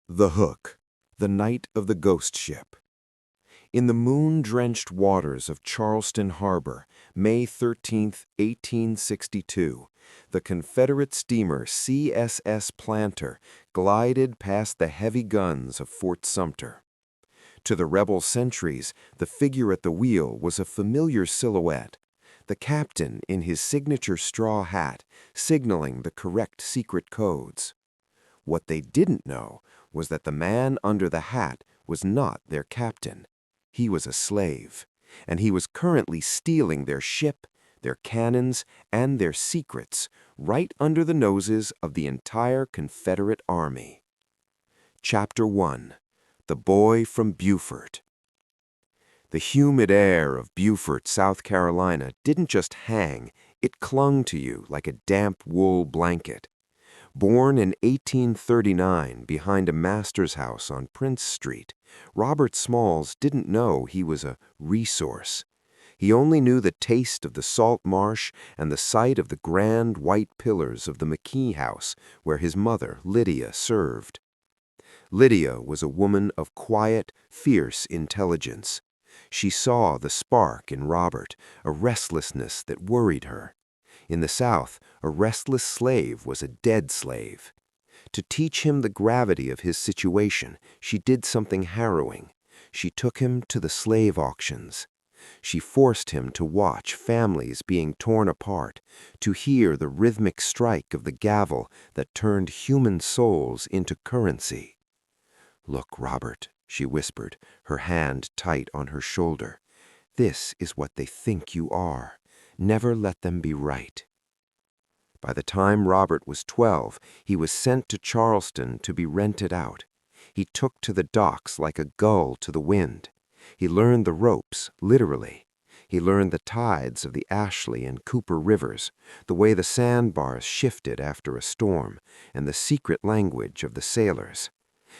The Hook, the night of the ghost ship. In the moon-drenched waters of Charleston Harbor, May 13, 1862, the Confederate steamer CSS Planter glided past the heavy guns of Fort Sumter. To the rebel sentries, the figure at the wheel was a familiar silhouette, the captain in his signature straw hat, signaling the correct secret codes. What they didn't know was that the man under the hat was not their captain. He was a slave, and he was currently stealing their ship, their cannons, and their secrets right under the noses of the entire Confederate Army. Chapter 1. The Boy from Beaufort. The humid air of Beaufort, South Carolina didn't just hang, it clung to you like a damp wool blanket. Born in 1839 behind a master's house on Prince Street, Robert Smalls didn't know he was a resource. He only knew the taste of the salt marsh and the sight of the grand white pillars of the McKee house where his mother, Lydia, served. Lydia was a woman of quiet, fierce intelligence. She saw the spark in Robert, a restlessness that worried her. In the South, a restless slave was a dead slave. To teach him the gravity of his situation, she did something harrowing. She took him to the slave auctions. She forced him to watch families being torn apart, to hear the rhythmic strike of the gavel that turned human souls into currency. "Look, Robert," she whispered, her hand tight on her shoulder. "This is what they think you are. Never let them be right." By the time Robert was 12, he was sent to Charleston to be rented out. He took to the docks like a gull to the wind. He learned the ropes, literally. He learned the tides of the Ashley and Cooper rivers, the way the sandbars shifted after a storm, and the secret language of the sailors.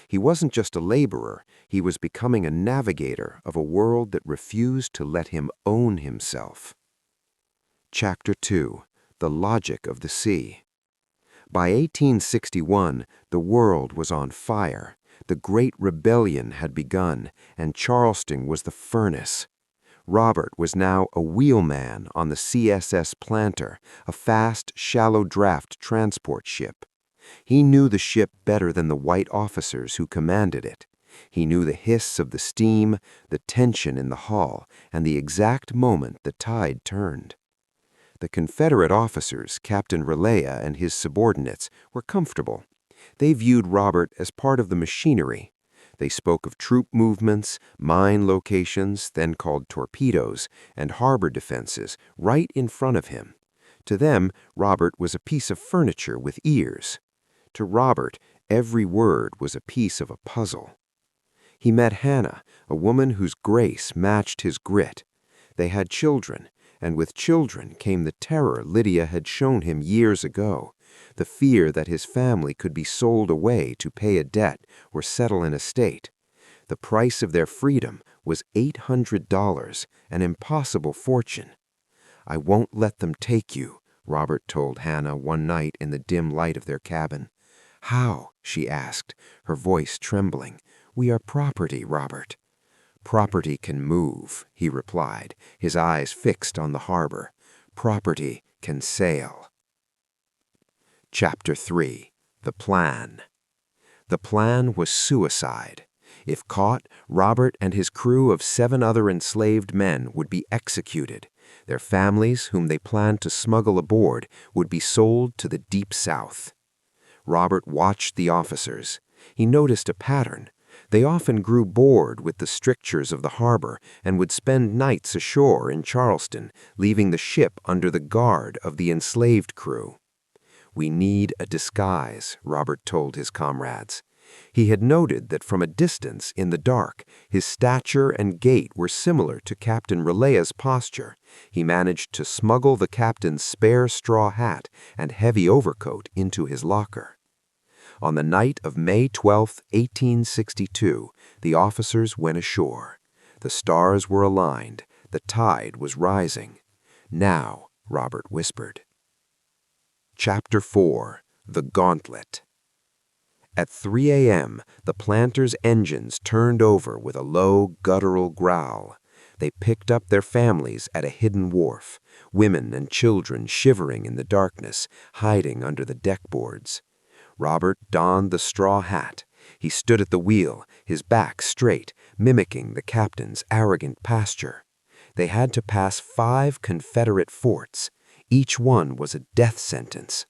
He wasn't just a laborer, he was becoming a navigator of a world that refused to let him own himself. Chapter 2. The Logic of the Sea. By 1861, the world was on fire. The Great Rebellion had begun, and Charleston was the furnace. Robert was now a wheelman on the CSS Planter, a fast, shallow-draft transport ship. He knew the ship better than the white officers who commanded it. He knew the hiss of the steam, the tension in the hull, and the exact moment the tide turned. The Confederate officers, Captain Relea and his subordinates, were comfortable. They viewed Robert as part of the machinery. They spoke of troop movements, mine locations, then called torpedoes, and harbor defenses right in front of him. To them, Robert was a piece of furniture with ears. To Robert, every word was a piece of a puzzle. He met Hannah, a woman whose grace matched his grit. They had children, and with children came the terror Lydia had shown him years ago, the fear that his family could be sold away to pay a debt or settle an estate. The price of their freedom was $800, an impossible fortune. "I won't let them take you," Robert told Hannah one night in the dim light of their cabin. "How?" she asked, her voice trembling. "We are property, Robert." "Property can move," he replied, his eyes fixed on the harbor. "Property can sail." Chapter 3. The Plan. The plan was suicide. If caught, Robert and his crew of 7 other enslaved men would be executed. Their families, whom they planned to smuggle aboard, would be sold to the Deep South. Robert watched the officers. He noticed a pattern. They often grew bored with the strictures of the harbor and would spend nights ashore in Charleston, leaving the ship under the guard of the enslaved crew. "We need a disguise," Robert told his comrades. He had noted that from a distance, in the dark, his stature and gait were similar to Captain Relea's posture. He managed to smuggle the captain's spare straw hat and heavy overcoat into his locker. On the night of May 12, 1862, the officers went ashore. The stars were aligned. The tide was rising. "Now," Robert whispered. Chapter 4. The Gauntlet. At 3 a.m., the planters' engines turned over with a low, guttural growl. They picked up their families at a hidden wharf, women and children shivering in the darkness, hiding under the deckboards. Robert donned the straw hat. He stood at the wheel, his back straight, mimicking the captain's arrogant posture. They had to pass 5 Confederate forts. Each one was a death sentence.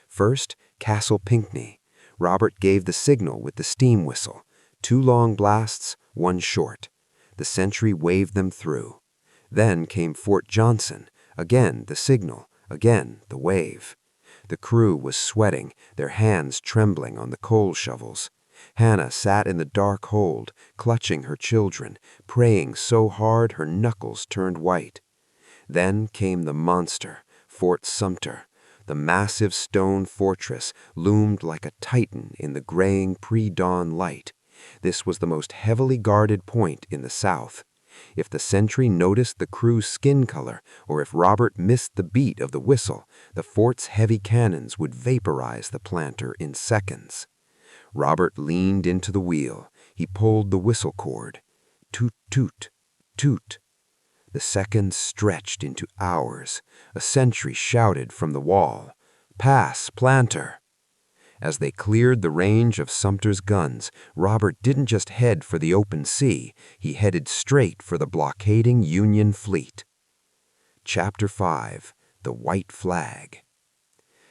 First, Castle Pinckney. Robert gave the signal with the steam whistle. 2 long blasts, 1 short. The sentry waved them through. Then came Fort Johnson. Again the signal, again the wave. The crew was sweating, their hands trembling on the coal shovels. Hannah sat in the dark hold, clutching her children, praying so hard her knuckles turned white. Then came the monster, Fort Sumter. The massive stone fortress loomed like a titan in the graying pre-dawn light. This was the most heavily guarded point in the South. If the sentry noticed the crew's skin color, or if Robert missed the beat of the whistle, the fort's heavy cannons would vaporize the planter in seconds. Robert leaned into the wheel. He pulled the whistle cord. Toot, toot, toot. The seconds stretched into hours. A sentry shouted from the wall, "Pass, planter!" As they cleared the range of Sumter's guns, Robert didn't just head for the open sea, he headed straight for the blockading Union fleet. Chapter 5. The White Flag.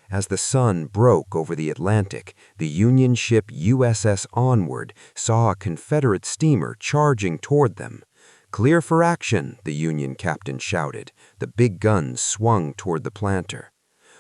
As the sun broke over the Atlantic, the Union ship USS Onward saw a Confederate steamer charging toward them. "Clear for action," the Union captain shouted. The big guns swung toward the planter.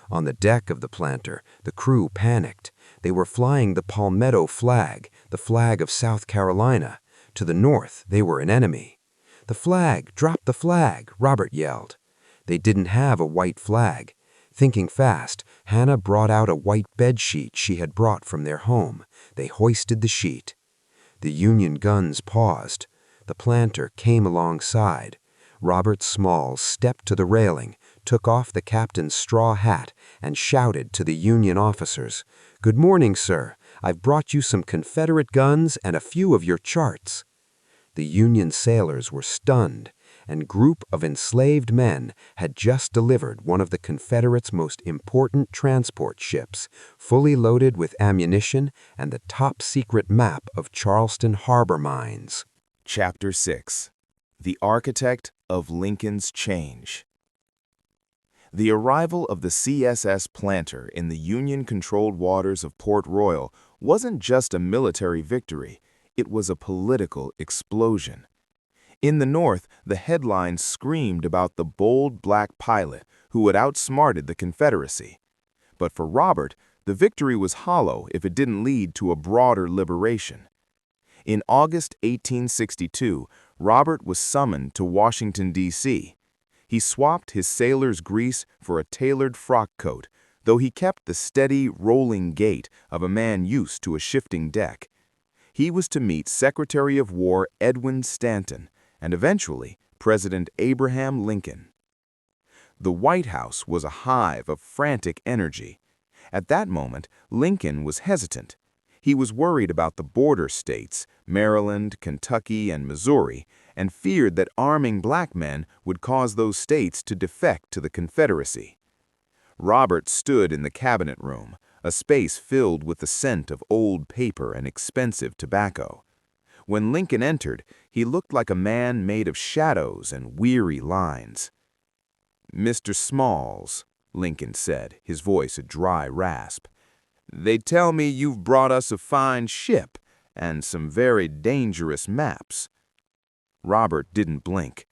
On the deck of the planter, the crew panicked. They were flying the Palmetto flag, the flag of South Carolina. To the north, they were an enemy. "The flag! Drop the flag!" Robert yelled. They didn't have a white flag. Thinking fast, Hannah brought out a white bedsheet she had brought from their home. They hoisted the sheet. The Union guns paused. The planter came alongside. Robert Smalls stepped to the railing, took off the captain's straw hat, and shouted to the Union officers, "Good morning, sir. I've brought you some Confederate guns and a few of your charts." The Union sailors were stunned. A group of enslaved men had just delivered one of the Confederates' most important transport ships, fully loaded with ammunition and the top-secret map of Charleston harbor mines. Chapter 6. The Architect of Lincoln's Change. The arrival of the CSS Planter in the Union-controlled waters of Port Royal wasn't just a military victory, it was a political explosion. In the North, the headlines screamed about the bold black pilot who had outsmarted the Confederacy. But for Robert, the victory was hollow if it didn't lead to a broader liberation. In August 1862, Robert was summoned to Washington, D.C. He swapped his sailor's grease for a tailored frock coat, though he kept the steady, rolling gait of a man used to a shifting deck. He was to meet Secretary of War Edwin Stanton and eventually President Abraham Lincoln. The White House was a hive of frantic energy. At that moment, Lincoln was hesitant. He was worried about the border states, Maryland, Kentucky, and Missouri, and feared that arming black men would cause those states to defect to the Confederacy. Robert stood in the cabinet room, a space filled with the scent of old paper and expensive tobacco. When Lincoln entered, he looked like a man made of shadows and weary lines. "Mr. Smalls," Lincoln said, his voice a dry rasp, "they tell me you've brought us a fine ship and some very dangerous maps." Robert didn't blink.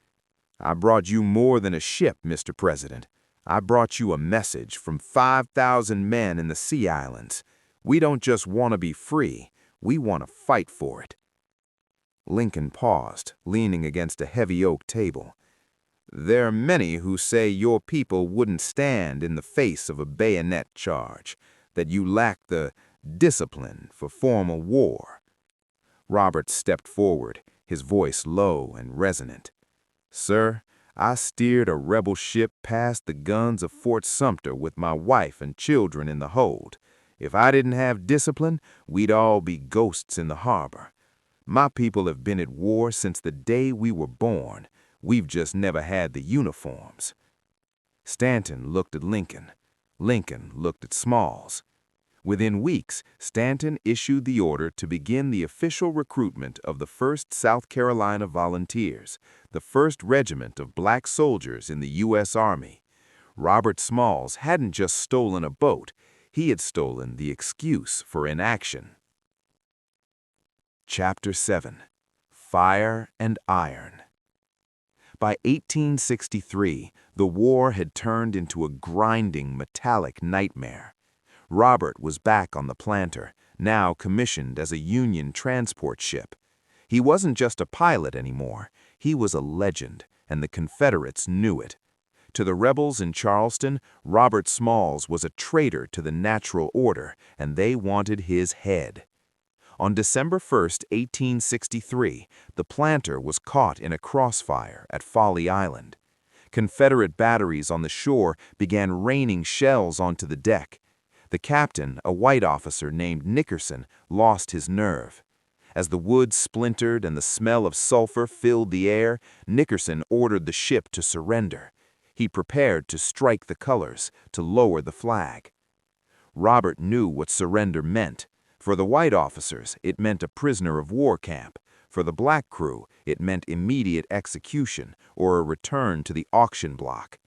"I brought you more than a ship, Mr. President. I brought you a message from 5,000 men in the Sea Islands. We don't just want to be free, we want to fight for it." Lincoln paused, leaning against a heavy oak table. "There are many who say your people wouldn't stand in the face of a bayonet charge, that you lack the discipline for formal war." Robert stepped forward, his voice low and resonant. "Sir, I steered a rebel ship past the guns of Fort Sumter with my wife and children in the hold. If I didn't have discipline, we'd all be ghosts in the harbor. My people have been at war since the day we were born. We've just never had the uniforms." Stanton looked at Lincoln. Lincoln looked at Smalls. Within weeks, Stanton issued the order to begin the official recruitment of the 1st South Carolina Volunteers, the 1st Regiment of black soldiers in the U.S. Army. Robert Smalls hadn't just stolen a boat, he had stolen the excuse for inaction. Chapter 7. Fire and Iron. By 1863, the war had turned into a grinding, metallic nightmare. Robert was back on the Planter, now commissioned as a Union transport ship. He wasn't just a pilot anymore, he was a legend, and the Confederates knew it. To the rebels in Charleston, Robert Smalls was a traitor to the natural order, and they wanted his head. On December 1, 1863, the Planter was caught in a crossfire at Folly Island. Confederate batteries on the shore began raining shells onto the deck. The captain, a white officer named Nickerson, lost his nerve. As the wood splintered and the smell of sulfur filled the air, Nickerson ordered the ship to surrender. He prepared to strike the colors, to lower the flag. Robert knew what surrender meant. For the white officers, it meant a prisoner of war camp. For the black crew, it meant immediate execution or a return to the auction block.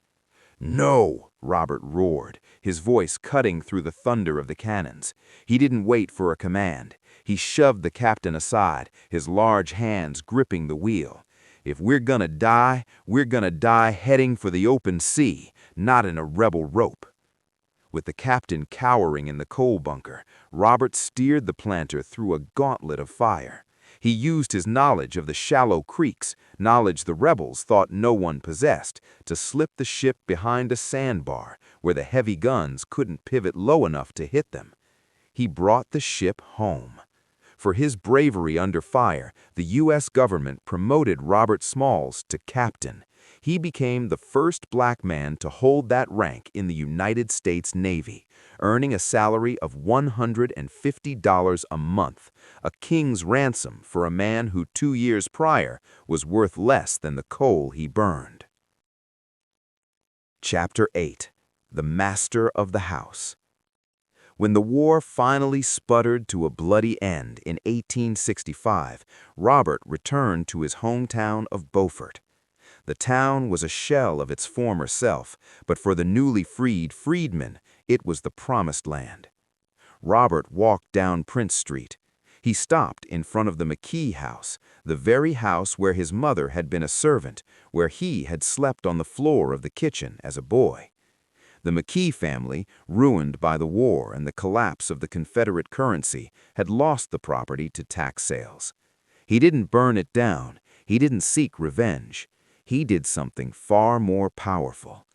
"No!" Robert roared, his voice cutting through the thunder of the cannons. He didn't wait for a command. He shoved the captain aside, his large hands gripping the wheel. "If we're gonna die, we're gonna die heading for the open sea, not in a rebel rope." With the captain cowering in the coal bunker, Robert steered the Planter through a gauntlet of fire. He used his knowledge of the shallow creeks, knowledge the rebels thought no one possessed, to slip the ship behind a sandbar where the heavy guns couldn't pivot low enough to hit them. He brought the ship home. For his bravery under fire, the U.S. government promoted Robert Smalls to captain. He became the first black man to hold that rank in the United States Navy, earning a salary of $150 a month, a king's ransom for a man who 2 years prior was worth less than the coal he burned. Chapter 8. The Master of the House. When the war finally sputtered to a bloody end in 1865, Robert returned to his hometown of Beaufort. The town was a shell of its former self, but for the newly freed freedmen, it was the promised land. Robert walked down Prince Street. He stopped in front of the McKee house, the very house where his mother had been a servant, where he had slept on the floor of the kitchen as a boy. The McKee family, ruined by the war and the collapse of the Confederate currency, had lost the property to tax sales. He didn't burn it down. He didn't seek revenge. He did something far more powerful.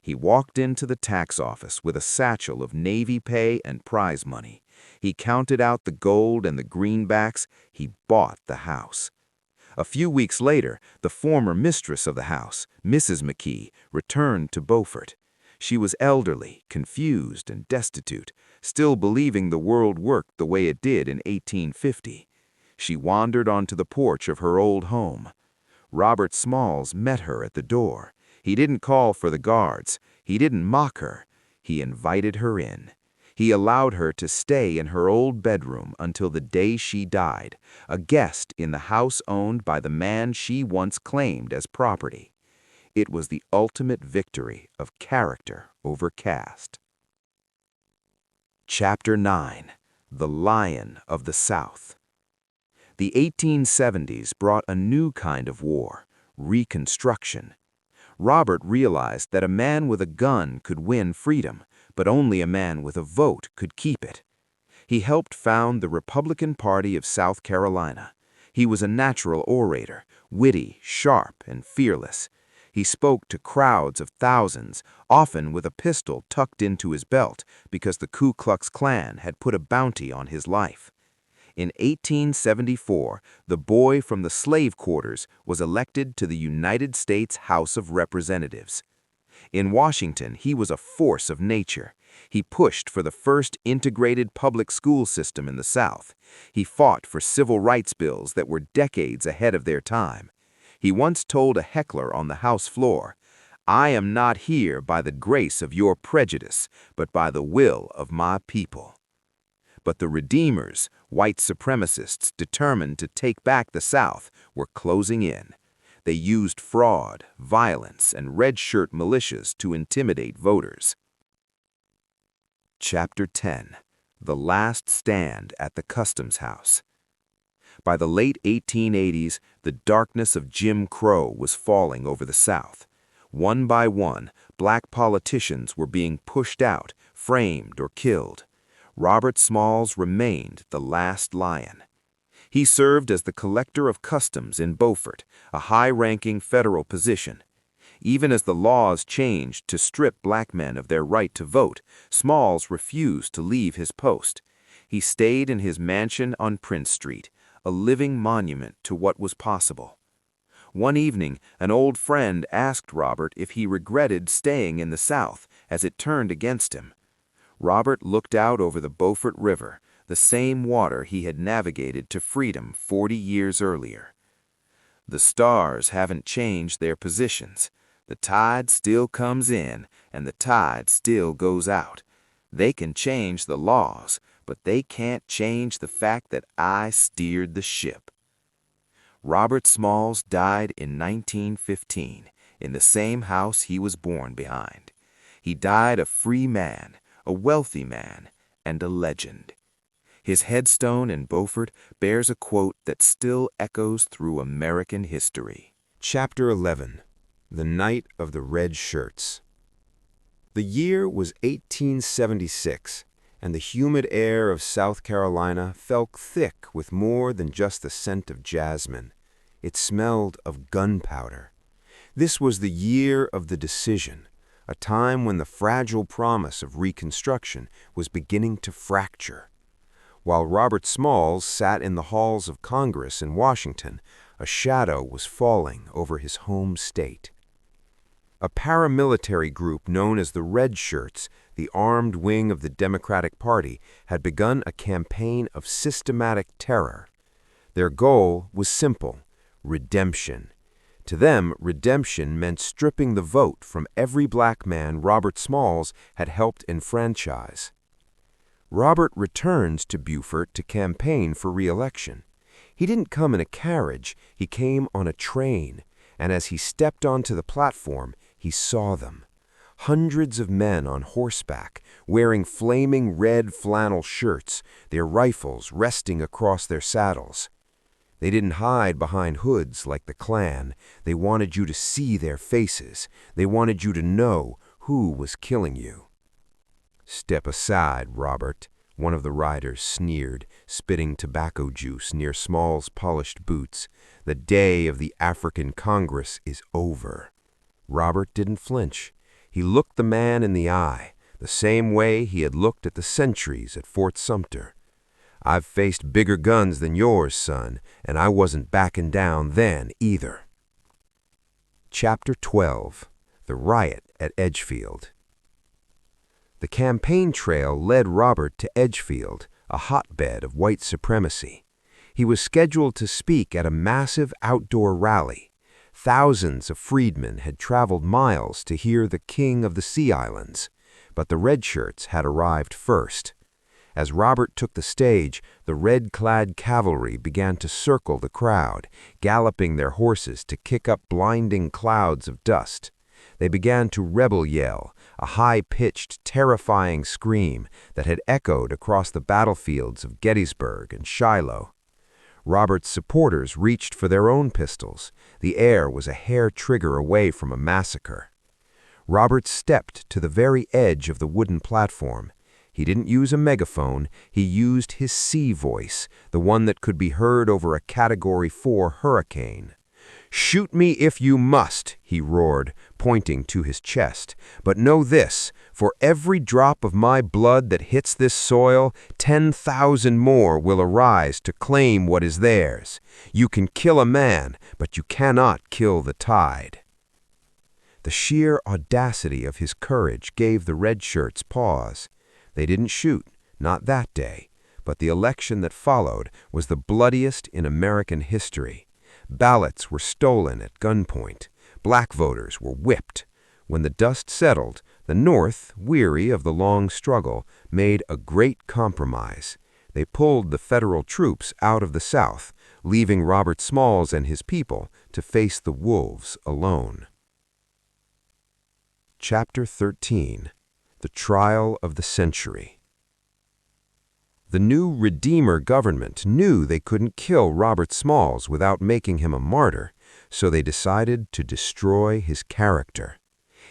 He walked into the tax office with a satchel of Navy pay and prize money. He counted out the gold and the greenbacks. He bought the house. A few weeks later, the former mistress of the house, Mrs. McKee, returned to Beaufort. She was elderly, confused, and destitute, still believing the world worked the way it did in 1850. She wandered onto the porch of her old home. Robert Smalls met her at the door. He didn't call for the guards. He didn't mock her. He invited her in. He allowed her to stay in her old bedroom until the day she died, a guest in the house owned by the man she once claimed as property. It was the ultimate victory of character over caste. Chapter 9. The Lion of the South. The 1870s brought a new kind of war, Reconstruction. Robert realized that a man with a gun could win freedom, but only a man with a vote could keep it. He helped found the Republican Party of South Carolina. He was a natural orator, witty, sharp, and fearless. He spoke to crowds of thousands, often with a pistol tucked into his belt because the Ku Klux Klan had put a bounty on his life. In 1874, the boy from the slave quarters was elected to the United States House of Representatives. In Washington, he was a force of nature. He pushed for the first integrated public school system in the South. He fought for civil rights bills that were decades ahead of their time. He once told a heckler on the House floor, "I am not here by the grace of your prejudice, but by the will of my people." But the Redeemers, white supremacists determined to take back the South, were closing in. They used fraud, violence, and red shirt militias to intimidate voters. Chapter 10. The Last Stand at the Customs House. By the late 1880s, the darkness of Jim Crow was falling over the South. One by one, black politicians were being pushed out, framed, or killed. Robert Smalls remained the last lion. He served as the collector of customs in Beaufort, a high-ranking federal position. Even as the laws changed to strip black men of their right to vote, Smalls refused to leave his post. He stayed in his mansion on Prince Street, a living monument to what was possible. One evening, an old friend asked Robert if he regretted staying in the South as it turned against him. Robert looked out over the Beaufort River, the same water he had navigated to freedom 40 years earlier. "The stars haven't changed their positions. The tide still comes in, and the tide still goes out. They can change the laws, but they can't change the fact that I steered the ship." Robert Smalls died in 1915, in the same house he was born behind. He died a free man, a wealthy man, and a legend. His headstone in Beaufort bears a quote that still echoes through American history. Chapter 11. The Night of the Red Shirts. The year was 1876, and the humid air of South Carolina felt thick with more than just the scent of jasmine. It smelled of gunpowder. This was the year of the decision, a time when the fragile promise of Reconstruction was beginning to fracture. While Robert Smalls sat in the halls of Congress in Washington, a shadow was falling over his home state. A paramilitary group known as the Red Shirts, the armed wing of the Democratic Party, had begun a campaign of systematic terror. Their goal was simple: redemption. To them, redemption meant stripping the vote from every black man Robert Smalls had helped enfranchise. Robert returned to Beaufort to campaign for re-election. He didn't come in a carriage, he came on a train, and as he stepped onto the platform, he saw them. Hundreds of men on horseback, wearing flaming red flannel shirts, their rifles resting across their saddles. They didn't hide behind hoods like the Klan. They wanted you to see their faces. They wanted you to know who was killing you. "Step aside, Robert," one of the riders sneered, spitting tobacco juice near Small's polished boots. "The day of the African Congress is over." Robert didn't flinch. He looked the man in the eye, the same way he had looked at the sentries at Fort Sumter. "I've faced bigger guns than yours, son, and I wasn't backing down then either." Chapter 12. The Riot at Edgefield. The campaign trail led Robert to Edgefield, a hotbed of white supremacy. He was scheduled to speak at a massive outdoor rally. Thousands of freedmen had traveled miles to hear the King of the Sea Islands, but the Red Shirts had arrived first. As Robert took the stage, the red-clad cavalry began to circle the crowd, galloping their horses to kick up blinding clouds of dust. They began to rebel yell, a high-pitched, terrifying scream that had echoed across the battlefields of Gettysburg and Shiloh. Robert's supporters reached for their own pistols. The air was a hair trigger away from a massacre. Robert stepped to the very edge of the wooden platform. He didn't use a megaphone, he used his sea voice, the one that could be heard over a Category 4 hurricane. "Shoot me if you must," he roared, pointing to his chest. "But know this, for every drop of my blood that hits this soil, 10,000 more will arise to claim what is theirs. You can kill a man, but you cannot kill the tide." The sheer audacity of his courage gave the red shirts pause. They didn't shoot, not that day, but the election that followed was the bloodiest in American history. Ballots were stolen at gunpoint. Black voters were whipped. When the dust settled, the North, weary of the long struggle, made a great compromise. They pulled the federal troops out of the South, leaving Robert Smalls and his people to face the wolves alone. Chapter 13. The Trial of the Century. The new Redeemer government knew they couldn't kill Robert Smalls without making him a martyr, so they decided to destroy his character.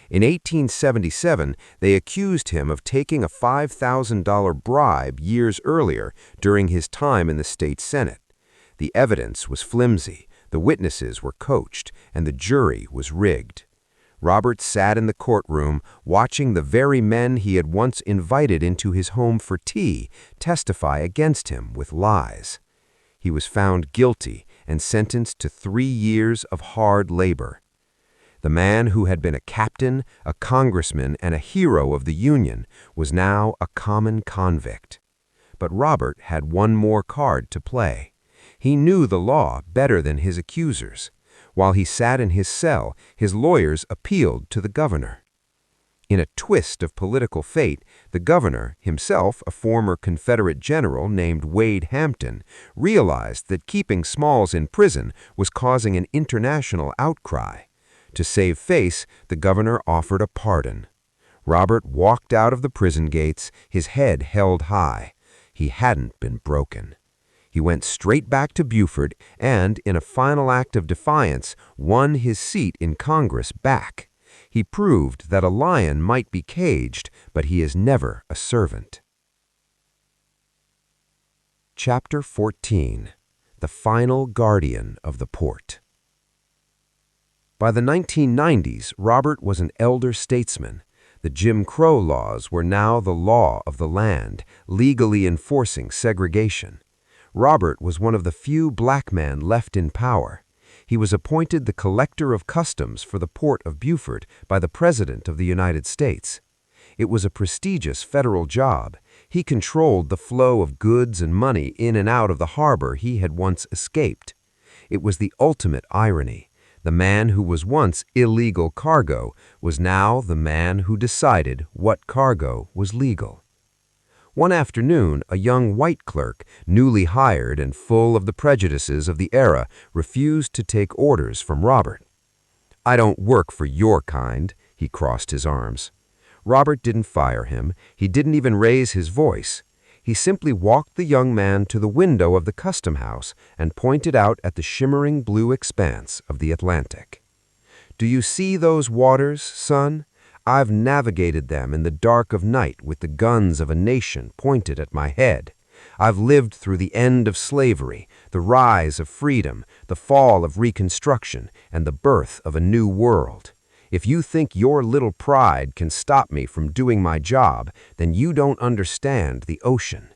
In 1877, they accused him of taking a $5,000 bribe years earlier during his time in the state Senate. The evidence was flimsy, the witnesses were coached, and the jury was rigged. Robert sat in the courtroom watching the very men he had once invited into his home for tea testify against him with lies. He was found guilty and sentenced to 3 years of hard labor. The man who had been a captain, a congressman, and a hero of the Union was now a common convict. But Robert had one more card to play. He knew the law better than his accusers. While he sat in his cell, his lawyers appealed to the governor. In a twist of political fate, the governor, himself a former Confederate general named Wade Hampton, realized that keeping Smalls in prison was causing an international outcry. To save face, the governor offered a pardon. Robert walked out of the prison gates, his head held high. He hadn't been broken. He went straight back to Beaufort and, in a final act of defiance, won his seat in Congress back. He proved that a lion might be caged, but he is never a servant. Chapter 14. The Final Guardian of the Port. By the 1990s, Robert was an elder statesman. The Jim Crow laws were now the law of the land, legally enforcing segregation. Robert was one of the few black men left in power. He was appointed the collector of customs for the port of Beaufort by the President of the United States. It was a prestigious federal job. He controlled the flow of goods and money in and out of the harbor he had once escaped. It was the ultimate irony. The man who was once illegal cargo was now the man who decided what cargo was legal. One afternoon, a young white clerk, newly hired and full of the prejudices of the era, refused to take orders from Robert. "I don't work for your kind," he crossed his arms. Robert didn't fire him. He didn't even raise his voice. He simply walked the young man to the window of the custom house and pointed out at the shimmering blue expanse of the Atlantic. "Do you see those waters, son? I've navigated them in the dark of night with the guns of a nation pointed at my head. I've lived through the end of slavery, the rise of freedom, the fall of Reconstruction, and the birth of a new world. If you think your little pride can stop me from doing my job, then you don't understand the ocean.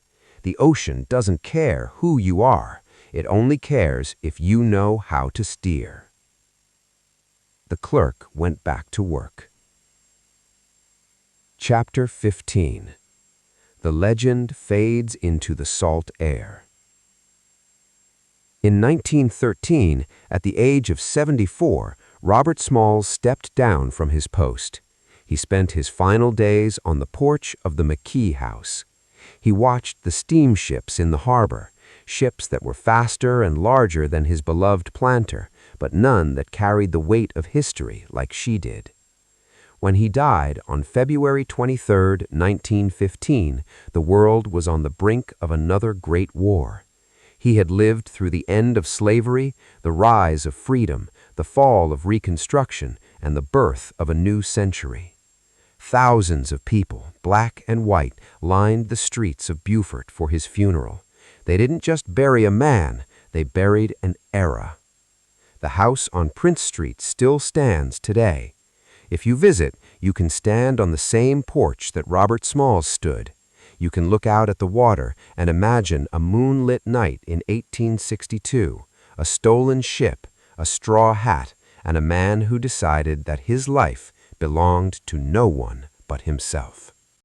The ocean doesn't care who you are. It only cares if you know how to steer." The clerk went back to work. Chapter 15. The legend fades into the salt air. In 1913, at the age of 74, Robert Smalls stepped down from his post. He spent his final days on the porch of the McKee House. He watched the steamships in the harbor, ships that were faster and larger than his beloved planter, but none that carried the weight of history like she did. When he died on February 23, 1915, the world was on the brink of another great war. He had lived through the end of slavery, the rise of freedom, the fall of Reconstruction, and the birth of a new century. Thousands of people, black and white, lined the streets of Beaufort for his funeral. They didn't just bury a man, they buried an era. The house on Prince Street still stands today. If you visit, you can stand on the same porch that Robert Smalls stood. You can look out at the water and imagine a moonlit night in 1862, a stolen ship, a straw hat, and a man who decided that his life belonged to no one but himself.